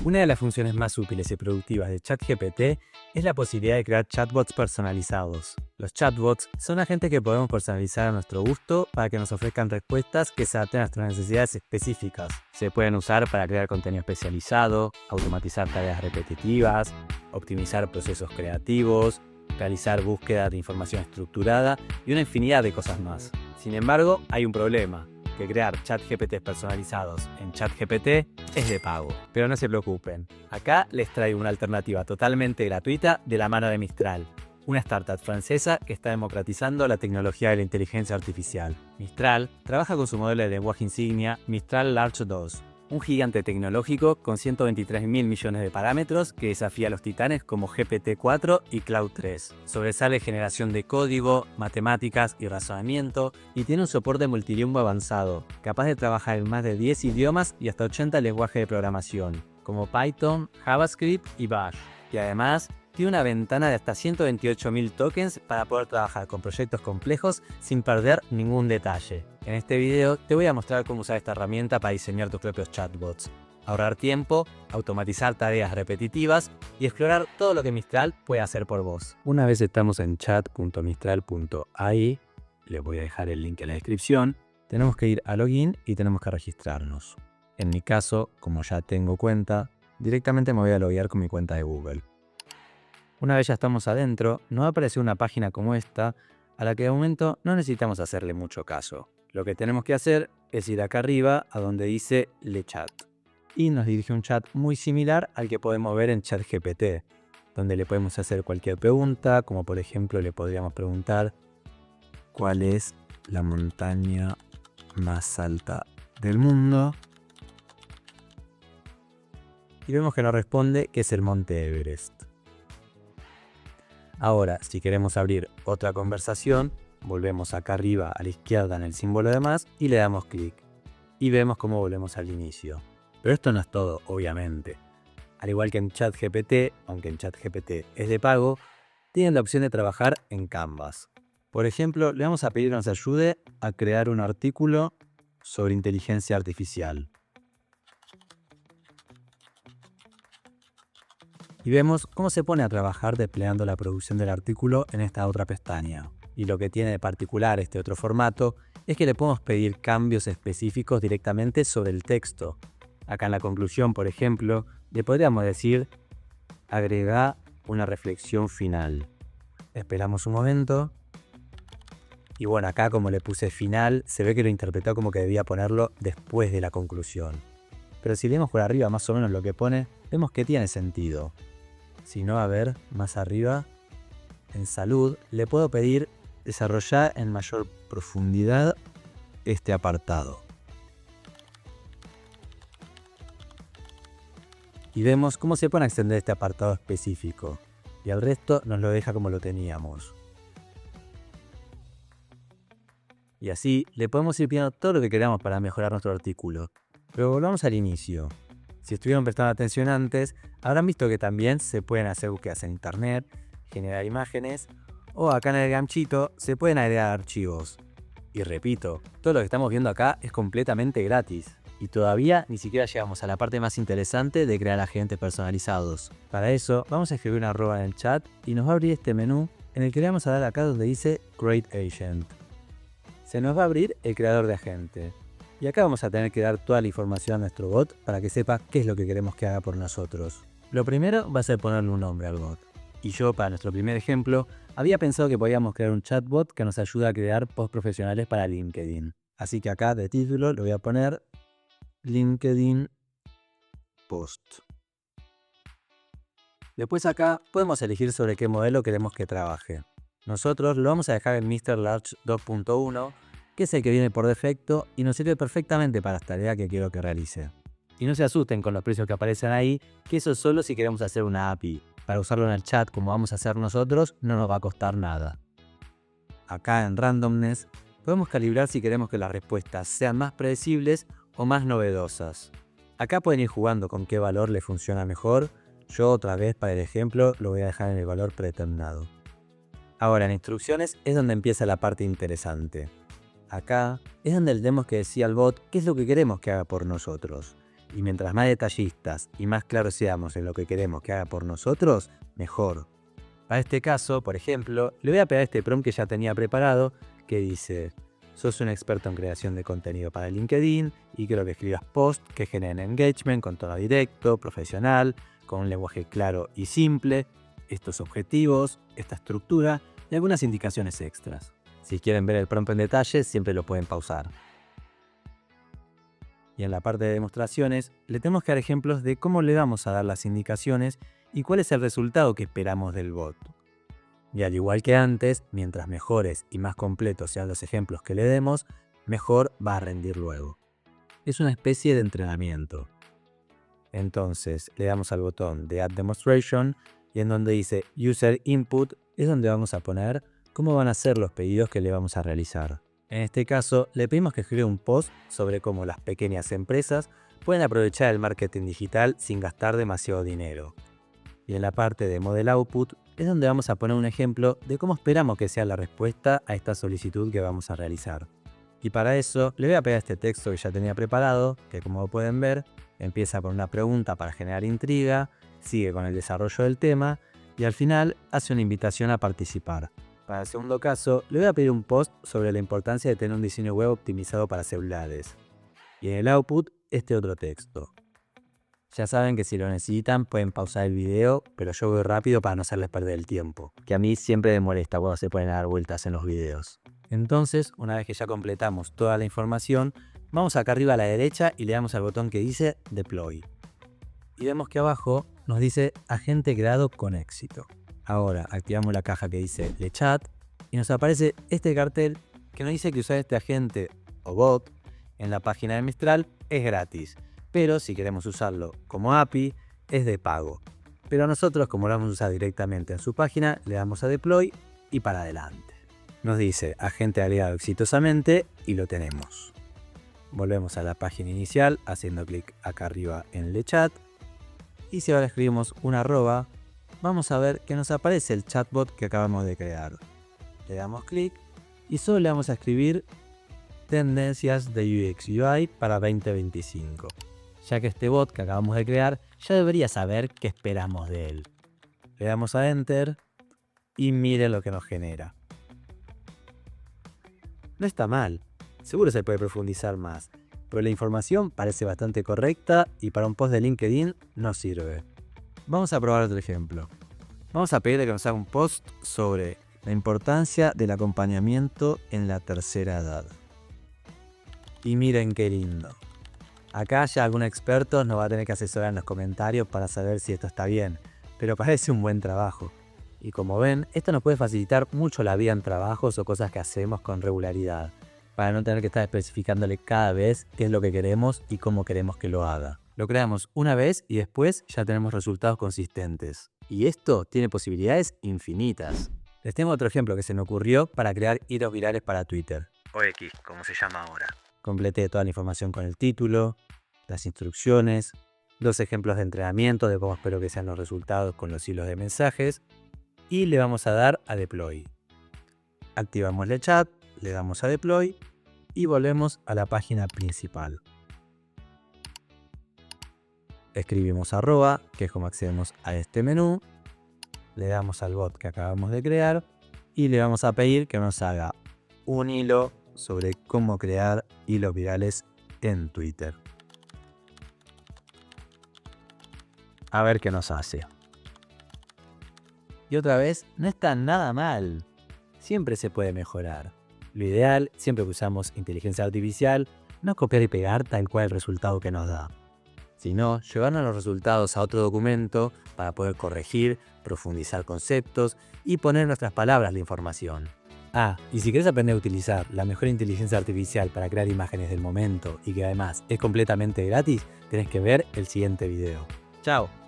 Una de las funciones más útiles y productivas de ChatGPT es la posibilidad de crear chatbots personalizados. Los chatbots son agentes que podemos personalizar a nuestro gusto para que nos ofrezcan respuestas que se adapten a nuestras necesidades específicas. Se pueden usar para crear contenido especializado, automatizar tareas repetitivas, optimizar procesos creativos, realizar búsquedas de información estructurada y una infinidad de cosas más. Sin embargo, hay un problema. Que crear ChatGPT personalizados en ChatGPT es de pago. Pero no se preocupen, acá les traigo una alternativa totalmente gratuita de la mano de Mistral, una startup francesa que está democratizando la tecnología de la inteligencia artificial. Mistral trabaja con su modelo de lenguaje insignia Mistral Large 2, un gigante tecnológico con 123.000 millones de parámetros que desafía a los titanes como GPT-4 y Cloud 3. Sobresale generación de código, matemáticas y razonamiento y tiene un soporte multilingüe avanzado, capaz de trabajar en más de 10 idiomas y hasta 80 lenguajes de programación, como Python, JavaScript y Bash. Y además, tiene una ventana de hasta 128.000 tokens para poder trabajar con proyectos complejos sin perder ningún detalle. En este video te voy a mostrar cómo usar esta herramienta para diseñar tus propios chatbots, ahorrar tiempo, automatizar tareas repetitivas y explorar todo lo que Mistral puede hacer por vos. Una vez estamos en chat.mistral.ai, les voy a dejar el link en la descripción, tenemos que ir a login y tenemos que registrarnos. En mi caso, como ya tengo cuenta, directamente me voy a loguear con mi cuenta de Google. Una vez ya estamos adentro, nos va a aparecer una página como esta, a la que de momento no necesitamos hacerle mucho caso. Lo que tenemos que hacer es ir acá arriba a donde dice Le Chat. Y nos dirige a un chat muy similar al que podemos ver en ChatGPT, donde le podemos hacer cualquier pregunta, como por ejemplo le podríamos preguntar ¿cuál es la montaña más alta del mundo? Y vemos que nos responde que es el Monte Everest. Ahora, si queremos abrir otra conversación, volvemos acá arriba a la izquierda en el símbolo de más y le damos clic. Y vemos cómo volvemos al inicio. Pero esto no es todo, obviamente. Al igual que en ChatGPT, aunque en ChatGPT es de pago, tienen la opción de trabajar en Canvas. Por ejemplo, le vamos a pedir que nos ayude a crear un artículo sobre inteligencia artificial. Y vemos cómo se pone a trabajar desplegando la producción del artículo en esta otra pestaña. Y lo que tiene de particular este otro formato es que le podemos pedir cambios específicos directamente sobre el texto. Acá en la conclusión, por ejemplo, le podríamos decir agrega una reflexión final. Esperamos un momento. Y bueno, acá como le puse final, se ve que lo interpretó como que debía ponerlo después de la conclusión. Pero si leemos por arriba más o menos lo que pone, vemos que tiene sentido. Si no, a ver, más arriba, en salud, le puedo pedir desarrollar en mayor profundidad este apartado. Y vemos cómo se pone a extender este apartado específico. Y el resto nos lo deja como lo teníamos. Y así le podemos ir pidiendo todo lo que queramos para mejorar nuestro artículo. Pero volvamos al inicio. Si estuvieron prestando atención antes, habrán visto que también se pueden hacer búsquedas en internet, generar imágenes, o acá en el ganchito se pueden agregar archivos. Y repito, todo lo que estamos viendo acá es completamente gratis. Y todavía ni siquiera llegamos a la parte más interesante de crear agentes personalizados. Para eso, vamos a escribir una arroba en el chat y nos va a abrir este menú en el que le vamos a dar acá donde dice Create Agent. Se nos va a abrir el creador de agente. Y acá vamos a tener que dar toda la información a nuestro bot para que sepa qué es lo que queremos que haga por nosotros. Lo primero va a ser ponerle un nombre al bot. Y yo, para nuestro primer ejemplo, había pensado que podíamos crear un chatbot que nos ayude a crear posts profesionales para LinkedIn. Así que acá de título le voy a poner LinkedIn Post. Después acá podemos elegir sobre qué modelo queremos que trabaje. Nosotros lo vamos a dejar en Mr. Large 2.1, que es el que viene por defecto y nos sirve perfectamente para la tarea que quiero que realice. Y no se asusten con los precios que aparecen ahí, que eso es solo si queremos hacer una API. Para usarlo en el chat como vamos a hacer nosotros, no nos va a costar nada. Acá en Randomness podemos calibrar si queremos que las respuestas sean más predecibles o más novedosas. Acá pueden ir jugando con qué valor les funciona mejor. Yo otra vez para el ejemplo lo voy a dejar en el valor predeterminado. Ahora en instrucciones es donde empieza la parte interesante. Acá es donde le tenemos que decir al bot qué es lo que queremos que haga por nosotros. Y mientras más detallistas y más claros seamos en lo que queremos que haga por nosotros, mejor. Para este caso, por ejemplo, le voy a pegar este prompt que ya tenía preparado, que dice: sos un experto en creación de contenido para LinkedIn y quiero que escribas posts que generen engagement con tono directo, profesional, con un lenguaje claro y simple, estos objetivos, esta estructura y algunas indicaciones extras. Si quieren ver el prompt en detalle, siempre lo pueden pausar. Y en la parte de demostraciones, le tenemos que dar ejemplos de cómo le vamos a dar las indicaciones y cuál es el resultado que esperamos del bot. Y al igual que antes, mientras mejores y más completos sean los ejemplos que le demos, mejor va a rendir luego. Es una especie de entrenamiento. Entonces le damos al botón de Add Demonstration y en donde dice User Input es donde vamos a poner cómo van a ser los pedidos que le vamos a realizar. En este caso, le pedimos que escriba un post sobre cómo las pequeñas empresas pueden aprovechar el marketing digital sin gastar demasiado dinero. Y en la parte de Model Output es donde vamos a poner un ejemplo de cómo esperamos que sea la respuesta a esta solicitud que vamos a realizar. Y para eso le voy a pegar este texto que ya tenía preparado, que como pueden ver, empieza con una pregunta para generar intriga, sigue con el desarrollo del tema y al final hace una invitación a participar. Para el segundo caso, le voy a pedir un post sobre la importancia de tener un diseño web optimizado para celulares. Y en el output, este otro texto. Ya saben que si lo necesitan pueden pausar el video, pero yo voy rápido para no hacerles perder el tiempo, que a mí siempre me molesta cuando se ponen a dar vueltas en los videos. Entonces, una vez que ya completamos toda la información, vamos acá arriba a la derecha y le damos al botón que dice Deploy. Y vemos que abajo nos dice agente creado con éxito. Ahora activamos la caja que dice LeChat y nos aparece este cartel que nos dice que usar este agente o bot en la página de Mistral es gratis, pero si queremos usarlo como API es de pago. Pero nosotros, como lo vamos a usar directamente en su página, le damos a Deploy y para adelante. Nos dice agente agregado exitosamente y lo tenemos. Volvemos a la página inicial haciendo clic acá arriba en LeChat y si ahora escribimos un arroba, vamos a ver que nos aparece el chatbot que acabamos de crear. Le damos clic y solo le vamos a escribir tendencias de UX UI para 2025, ya que este bot que acabamos de crear ya debería saber qué esperamos de él. Le damos a Enter y miren lo que nos genera. No está mal, seguro se puede profundizar más, pero la información parece bastante correcta y para un post de LinkedIn no sirve. Vamos a probar otro ejemplo. Vamos a pedirle que nos haga un post sobre la importancia del acompañamiento en la tercera edad. Y miren qué lindo. Acá ya algún experto nos va a tener que asesorar en los comentarios para saber si esto está bien, pero parece un buen trabajo. Y como ven, esto nos puede facilitar mucho la vida en trabajos o cosas que hacemos con regularidad, para no tener que estar especificándole cada vez qué es lo que queremos y cómo queremos que lo haga. Lo creamos una vez y después ya tenemos resultados consistentes. Y esto tiene posibilidades infinitas. Les tengo otro ejemplo que se me ocurrió para crear hilos virales para Twitter. O X, como se llama ahora. Completé toda la información con el título, las instrucciones, dos ejemplos de entrenamiento de cómo espero que sean los resultados con los hilos de mensajes y le vamos a dar a Deploy. Activamos el chat, le damos a Deploy y volvemos a la página principal. Escribimos arroba, que es como accedemos a este menú, le damos al bot que acabamos de crear y le vamos a pedir que nos haga un hilo sobre cómo crear hilos virales en Twitter. A ver qué nos hace. Y otra vez, no está nada mal. Siempre se puede mejorar. Lo ideal, siempre que usamos inteligencia artificial, no es copiar y pegar tal cual el resultado que nos da, sino llevarnos los resultados a otro documento para poder corregir, profundizar conceptos y poner en nuestras palabras la información. Ah, y si querés aprender a utilizar la mejor inteligencia artificial para crear imágenes del momento y que además es completamente gratis, tenés que ver el siguiente video. ¡Chao!